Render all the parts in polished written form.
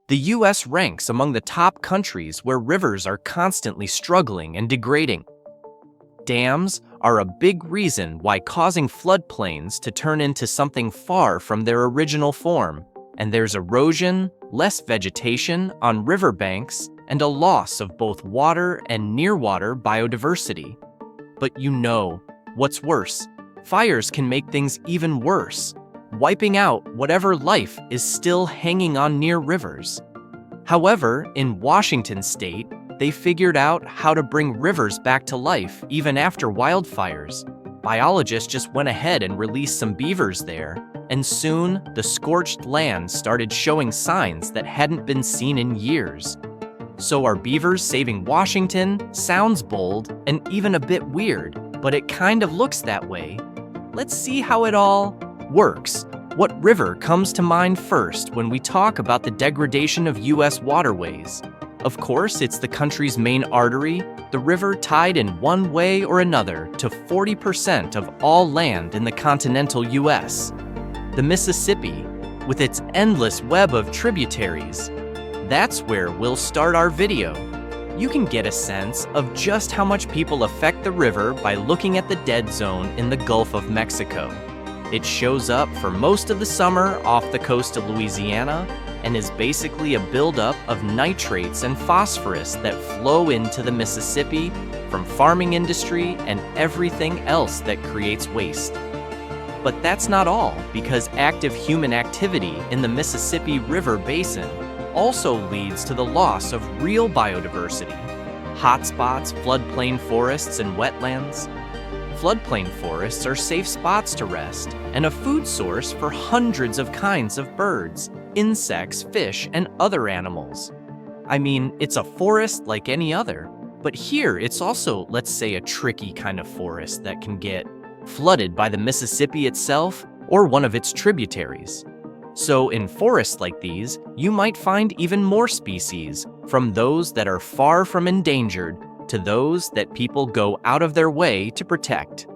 The US ranks among the top countries where rivers are constantly struggling and degrading. Dams are a big reason why causing floodplains to turn into something far from their original form, and there's erosion, less vegetation on riverbanks, and a loss of both water and near-water biodiversity. But you know, what's worse? Fires can make things even worse, wiping out whatever life is still hanging on near rivers. However, in Washington state, they figured out how to bring rivers back to life even after wildfires. Biologists just went ahead and released some beavers there, and soon the scorched land started showing signs that hadn't been seen in years. So are beavers saving Washington? Sounds bold and even a bit weird, but it kind of looks that way. Let's see how it all works. What river comes to mind first when we talk about the degradation of US waterways? Of course, it's the country's main artery, the river tied in one way or another to 40% of all land in the continental US. The Mississippi, with its endless web of tributaries. That's where we'll start our video. You can get a sense of just how much people affect the river by looking at the dead zone in the Gulf of Mexico. It shows up for most of the summer off the coast of Louisiana and is basically a buildup of nitrates and phosphorus that flow into the Mississippi from farming industry and everything else that creates waste. But that's not all, because active human activity in the Mississippi River Basin also leads to the loss of real biodiversity. Hotspots, floodplain forests, and wetlands. Floodplain forests are safe spots to rest and a food source for hundreds of kinds of birds, insects, fish, and other animals. I mean, it's a forest like any other, but here it's also, let's say, a tricky kind of forest that can get flooded by the Mississippi itself or one of its tributaries. So in forests like these, you might find even more species, from those that are far from endangered to those that people go out of their way to protect.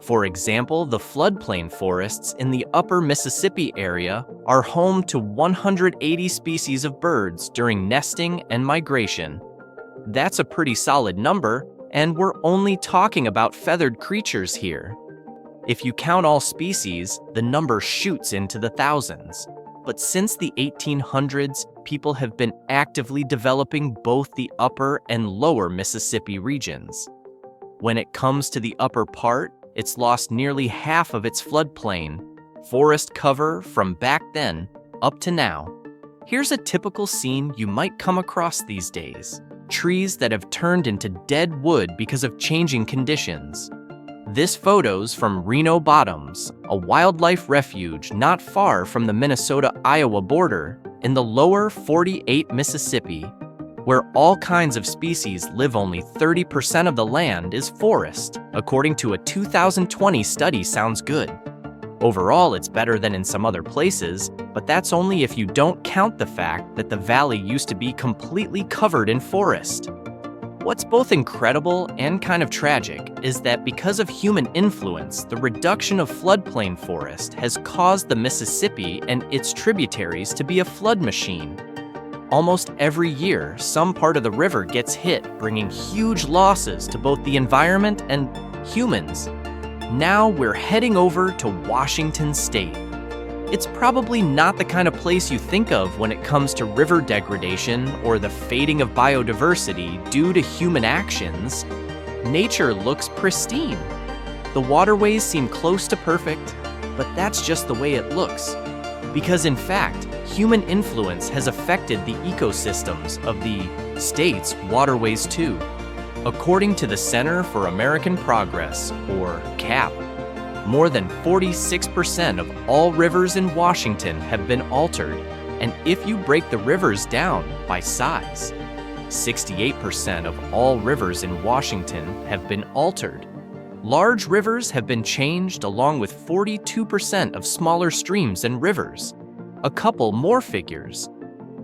For example, the floodplain forests in the upper Mississippi area are home to 180 species of birds during nesting and migration. That's a pretty solid number, and we're only talking about feathered creatures here. If you count all species, the number shoots into the thousands. But since the 1800s, people have been actively developing both the upper and lower Mississippi regions. When it comes to the upper part, it's lost nearly half of its floodplain, forest cover from back then up to now. Here's a typical scene you might come across these days. Trees that have turned into dead wood because of changing conditions. This photo's from Reno Bottoms, a wildlife refuge not far from the Minnesota-Iowa border in the lower 48 Mississippi, where all kinds of species live. Only 30% of the land is forest, according to a 2020 study. Sounds good. Overall, it's better than in some other places, but that's only if you don't count the fact that the valley used to be completely covered in forest. What's both incredible and kind of tragic is that because of human influence, the reduction of floodplain forest has caused the Mississippi and its tributaries to be a flood machine. Almost every year, some part of the river gets hit, bringing huge losses to both the environment and humans. Now we're heading over to Washington State. It's probably not the kind of place you think of when it comes to river degradation or the fading of biodiversity due to human actions. Nature looks pristine. The waterways seem close to perfect, but that's just the way it looks. Because in fact, human influence has affected the ecosystems of the state's waterways too. According to the Center for American Progress, or CAP, more than 46% of all rivers in Washington have been altered, and if you break the rivers down by size, 68% of all rivers in Washington have been altered. Large rivers have been changed along with 42% of smaller streams and rivers. A couple more figures.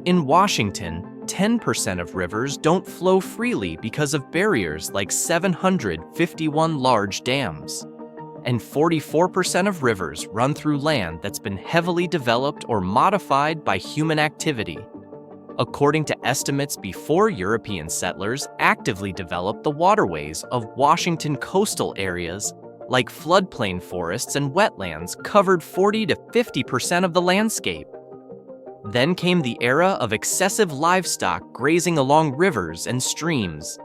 In Washington, 10% of rivers don't flow freely because of barriers like 751 large dams. And 44% of rivers run through land that's been heavily developed or modified by human activity. according to estimates before European settlers actively developed the waterways of Washington coastal areas, like floodplain forests and wetlands, covered 40 to 50% of the landscape. Then came the era of excessive livestock grazing along rivers and streams,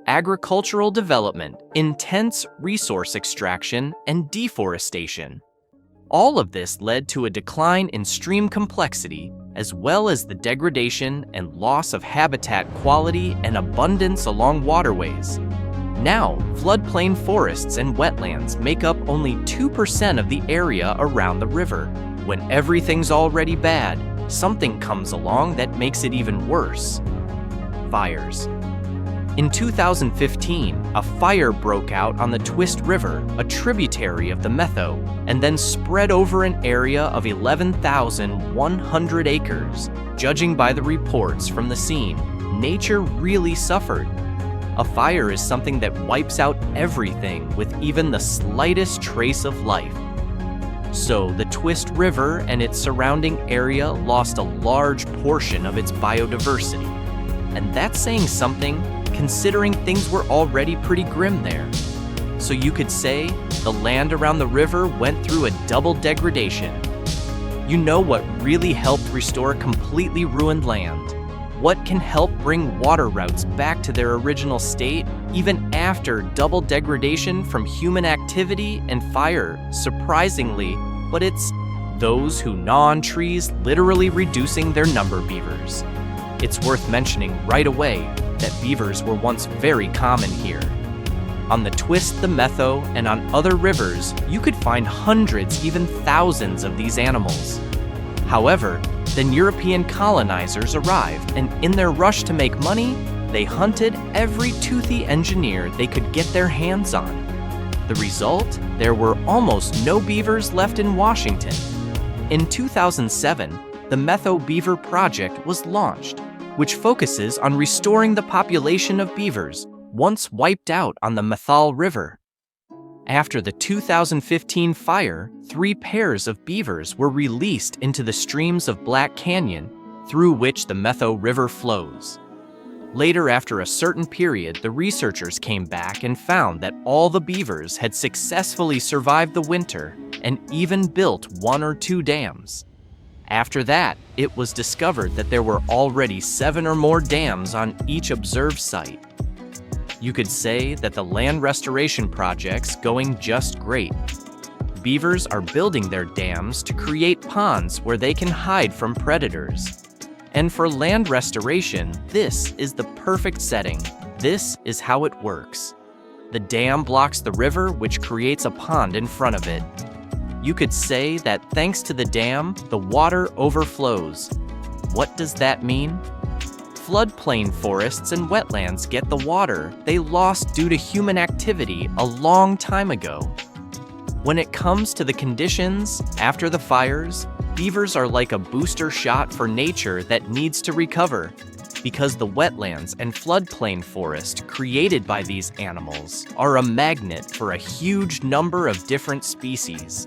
agricultural development, intense resource extraction, and deforestation. All of this led to a decline in stream complexity, as well as the degradation and loss of habitat quality and abundance along waterways. Now, floodplain forests and wetlands make up only 2% of the area around the river. When everything's already bad, something comes along that makes it even worse: fires. In 2015, a fire broke out on the Twist River, a tributary of the Metho, and then spread over an area of 11,100 acres. Judging by the reports from the scene, nature really suffered. A fire is something that wipes out everything with even the slightest trace of life. So the Twist River and its surrounding area lost a large portion of its biodiversity. And that's saying something, considering things were already pretty grim there. So you could say the land around the river went through a double degradation. You know what really helped restore completely ruined land? What can help bring water routes back to their original state even after double degradation from human activity and fire? Surprisingly, but it's those who gnaw on trees, literally reducing their number beavers. It's worth mentioning right away that beavers were once very common here. On the Twist, the Metho, and on other rivers, you could find hundreds, even thousands of these animals. However, then European colonizers arrived, and in their rush to make money, they hunted every toothy engineer they could get their hands on. The result? There were almost no beavers left in Washington. In 2007, the Metho Beaver Project was launched, which focuses on restoring the population of beavers once wiped out on the Methal River. After the 2015 fire, 3 pairs of beavers were released into the streams of Black Canyon, through which the Metho River flows. Later, after a certain period, the researchers came back and found that all the beavers had successfully survived the winter and even built 1 or 2 dams. After that, it was discovered that there were already 7 or more dams on each observed site. You could say that the land restoration project's going just great. Beavers are building their dams to create ponds where they can hide from predators. And for land restoration, this is the perfect setting. This is how it works. The dam blocks the river, which creates a pond in front of it. You could say that thanks to the dam, the water overflows. What does that mean? Floodplain forests and wetlands get the water they lost due to human activity a long time ago. When it comes to the conditions after the fires, beavers are like a booster shot for nature that needs to recover, because the wetlands and floodplain forest created by these animals are a magnet for a huge number of different species.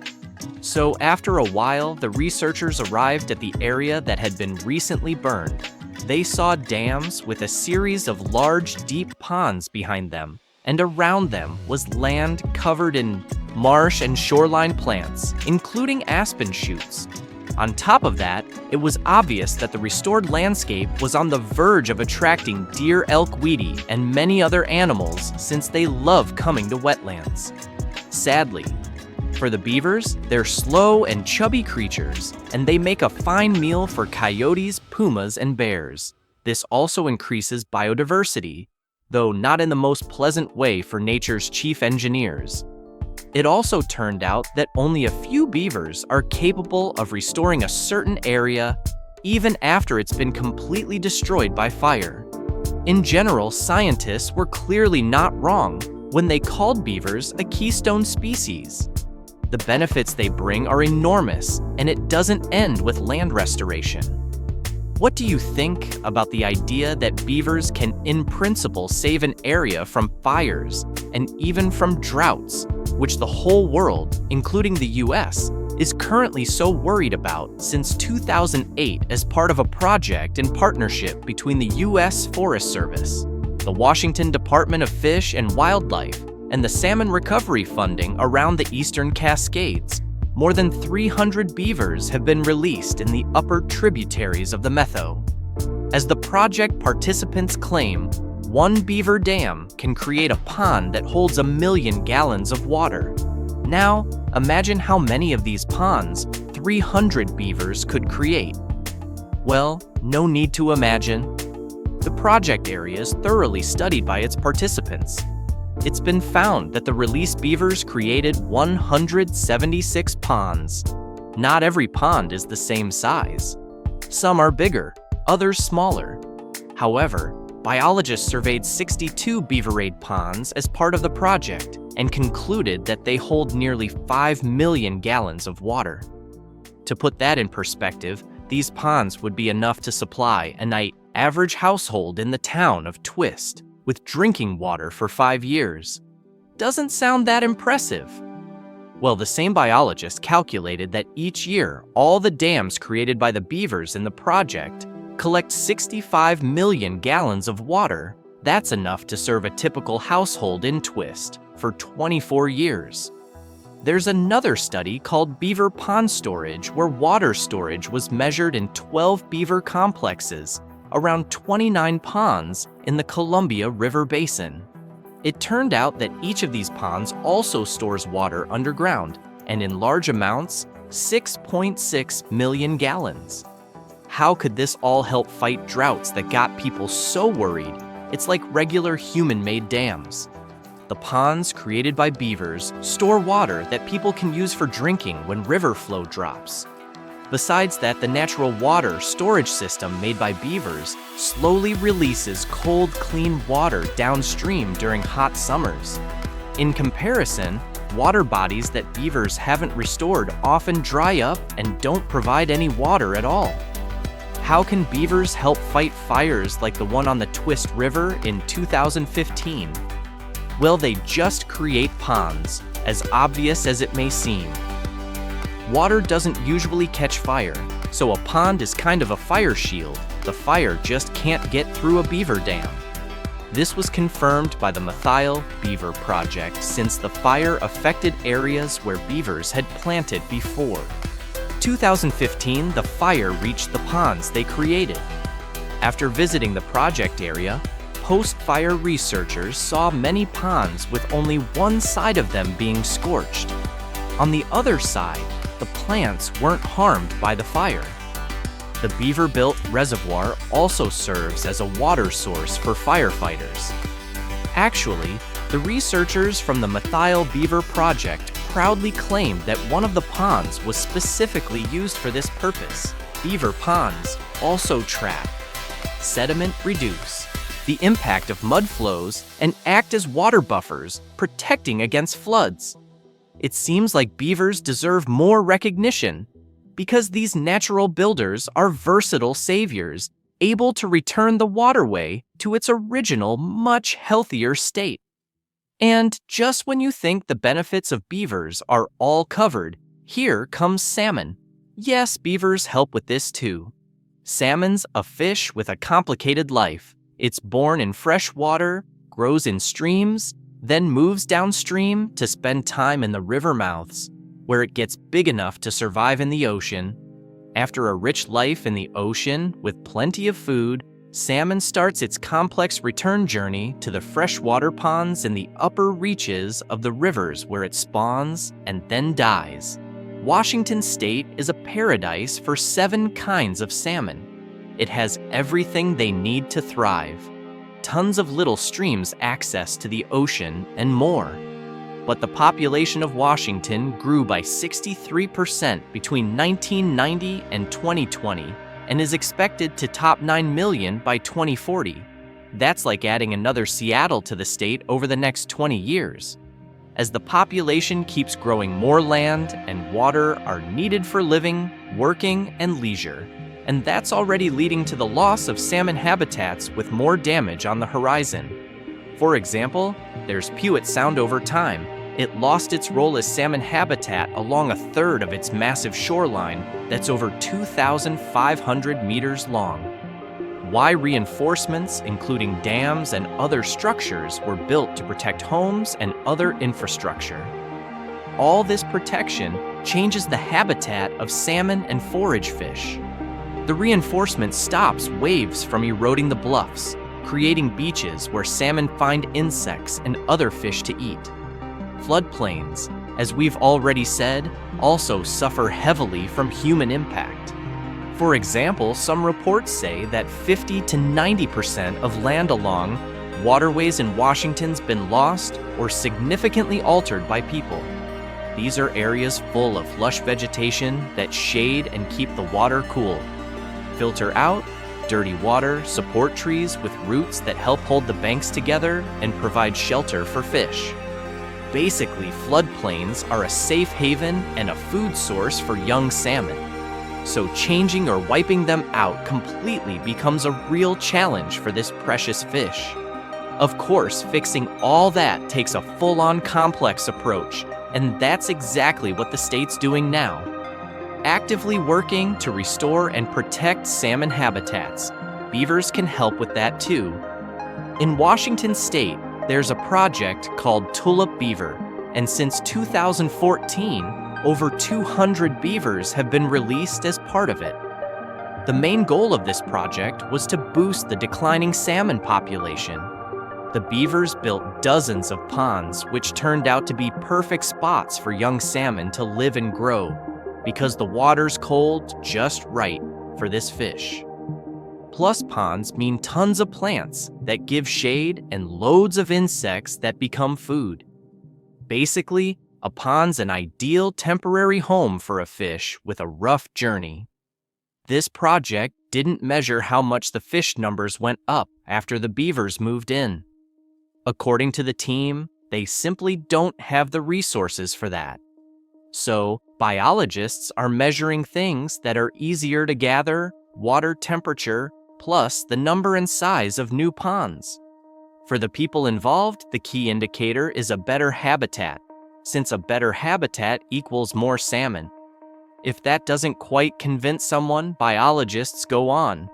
So after a while, the researchers arrived at the area that had been recently burned. They saw dams with a series of large, deep ponds behind them, and around them was land covered in marsh and shoreline plants, including aspen shoots. On top of that, it was obvious that the restored landscape was on the verge of attracting deer, elk, wheatie, and many other animals since they love coming to wetlands. Sadly, for the beavers, they're slow and chubby creatures, and they make a fine meal for coyotes, pumas, and bears. This also increases biodiversity, though not in the most pleasant way for nature's chief engineers. It also turned out that only a few beavers are capable of restoring a certain area even after it's been completely destroyed by fire. In general, scientists were clearly not wrong when they called beavers a keystone species. The benefits they bring are enormous, and it doesn't end with land restoration. What do you think about the idea that beavers can, in principle, save an area from fires and even from droughts, which the whole world, including the US, is currently so worried about since 2008 as part of a project in partnership between the U.S. Forest Service, the Washington Department of Fish and Wildlife, and the salmon recovery funding around the Eastern Cascades. More than 300 beavers have been released in the upper tributaries of the Methow. As the project participants claim, one beaver dam can create a pond that holds 1 million gallons of water. Now, imagine how many of these ponds 300 beavers could create. Well, no need to imagine. The project area is thoroughly studied by its participants. It's been found that the released beavers created 176 ponds. Not every pond is the same size. Some are bigger, others smaller. However, biologists surveyed 62 beaver-aid ponds as part of the project and concluded that they hold nearly 5 million gallons of water. To put that in perspective, these ponds would be enough to supply an average household in the town of Twist with drinking water for 5 years. Doesn't sound that impressive. Well, the same biologist calculated that each year, all the dams created by the beavers in the project collect 65 million gallons of water. That's enough to serve a typical household in Twist for 24 years. There's another study called Beaver Pond Storage, where water storage was measured in 12 beaver complexes, around 29 ponds in the Columbia River Basin. It turned out that each of these ponds also stores water underground, and in large amounts, 6.6 million gallons. How could this all help fight droughts that got people so worried? It's like regular human-made dams. The ponds created by beavers store water that people can use for drinking when river flow drops. Besides that, the natural water storage system made by beavers slowly releases cold, clean water downstream during hot summers. In comparison, water bodies that beavers haven't restored often dry up and don't provide any water at all. How can beavers help fight fires like the one on the Twist River in 2015? Well, they just create ponds, as obvious as it may seem. Water doesn't usually catch fire, so a pond is kind of a fire shield. The fire just can't get through a beaver dam. This was confirmed by the Methow Beaver Project since the fire affected areas where beavers had planted before. 2015, the fire reached the ponds they created. After visiting the project area, post-fire researchers saw many ponds with only one side of them being scorched. On the other side, the plants weren't harmed by the fire. The beaver-built reservoir also serves as a water source for firefighters. Actually, the researchers from the Methow Beaver Project proudly claimed that one of the ponds was specifically used for this purpose. Beaver ponds also trap, sediment reduce the impact of mud flows, and act as water buffers, protecting against floods. It seems like beavers deserve more recognition because these natural builders are versatile saviors, able to return the waterway to its original, much healthier state. And just when you think the benefits of beavers are all covered, here comes salmon. Yes, beavers help with this too. Salmon's a fish with a complicated life. It's born in fresh water, grows in streams, then moves downstream to spend time in the river mouths, where it gets big enough to survive in the ocean. After a rich life in the ocean with plenty of food, salmon starts its complex return journey to the freshwater ponds in the upper reaches of the rivers where it spawns and then dies. Washington State is a paradise for 7 kinds of salmon. It has everything they need to thrive. Tons of little streams access to the ocean and more. But the population of Washington grew by 63% between 1990 and 2020 and is expected to top 9 million by 2040. That's like adding another Seattle to the state over the next 20 years. As the population keeps growing, more land and water are needed for living, working, and leisure. And that's already leading to the loss of salmon habitats with more damage on the horizon. For example, there's Puget Sound over time, it lost its role as salmon habitat along a third of its massive shoreline that's over 2,500 meters long. Why reinforcements, including dams and other structures, were built to protect homes and other infrastructure. All this protection changes the habitat of salmon and forage fish. The reinforcement stops waves from eroding the bluffs, creating beaches where salmon find insects and other fish to eat. Floodplains, as we've already said, also suffer heavily from human impact. For example, some reports say that 50 to 90% of land along waterways in Washington's been lost or significantly altered by people. These are areas full of lush vegetation that shade and keep the water cool, filter out dirty water, support trees with roots that help hold the banks together, and provide shelter for fish. Basically, floodplains are a safe haven and a food source for young salmon. So changing or wiping them out completely becomes a real challenge for this precious fish. Of course, fixing all that takes a full-on complex approach, and that's exactly what the state's doing now. Actively working to restore and protect salmon habitats. Beavers can help with that too. In Washington state, there's a project called Tulip Beaver, and since 2014, over 200 beavers have been released as part of it. The main goal of this project was to boost the declining salmon population. The beavers built dozens of ponds, which turned out to be perfect spots for young salmon to live and grow, because the water's cold just right for this fish. Plus, ponds mean tons of plants that give shade and loads of insects that become food. Basically, a pond's an ideal temporary home for a fish with a rough journey. This project didn't measure how much the fish numbers went up after the beavers moved in. According to the team, they simply don't have the resources for that. So, biologists are measuring things that are easier to gather, water temperature, plus the number and size of new ponds. For the people involved, the key indicator is a better habitat, since a better habitat equals more salmon. If that doesn't quite convince someone, biologists go on.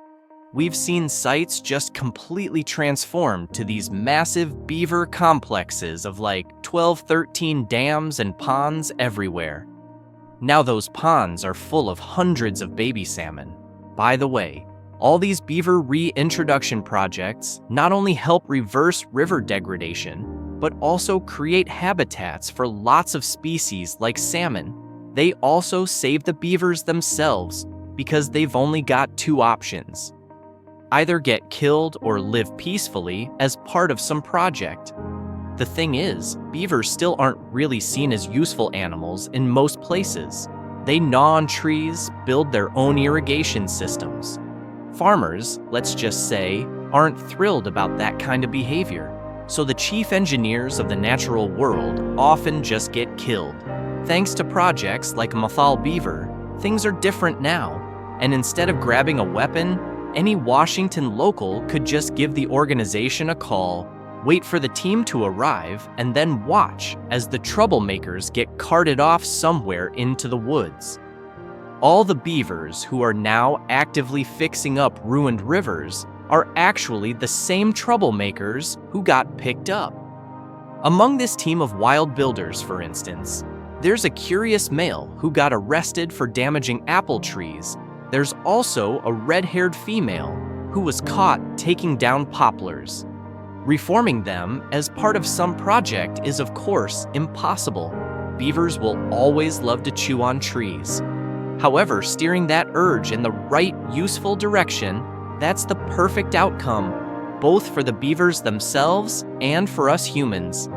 We've seen sites just completely transformed to these massive beaver complexes of like 12, 13 dams and ponds everywhere. Now those ponds are full of hundreds of baby salmon. By the way, all these beaver reintroduction projects not only help reverse river degradation, but also create habitats for lots of species like salmon. They also save the beavers themselves because they've only got two options: either get killed or live peacefully as part of some project. The thing is, beavers still aren't really seen as useful animals in most places. They gnaw on trees, build their own irrigation systems. Farmers, let's just say, aren't thrilled about that kind of behavior, so the chief engineers of the natural world often just get killed. Thanks to projects like Mathal Beaver, things are different now, and instead of grabbing a weapon, any Washington local could just give the organization a call, wait for the team to arrive, and then watch as the troublemakers get carted off somewhere into the woods. All the beavers who are now actively fixing up ruined rivers are actually the same troublemakers who got picked up. Among this team of wild builders, for instance, there's a curious male who got arrested for damaging apple trees. There's also a red-haired female who was caught taking down poplars. Reforming them as part of some project is, of course, impossible. Beavers will always love to chew on trees. However, steering that urge in the right, useful direction, that's the perfect outcome, both for the beavers themselves and for us humans.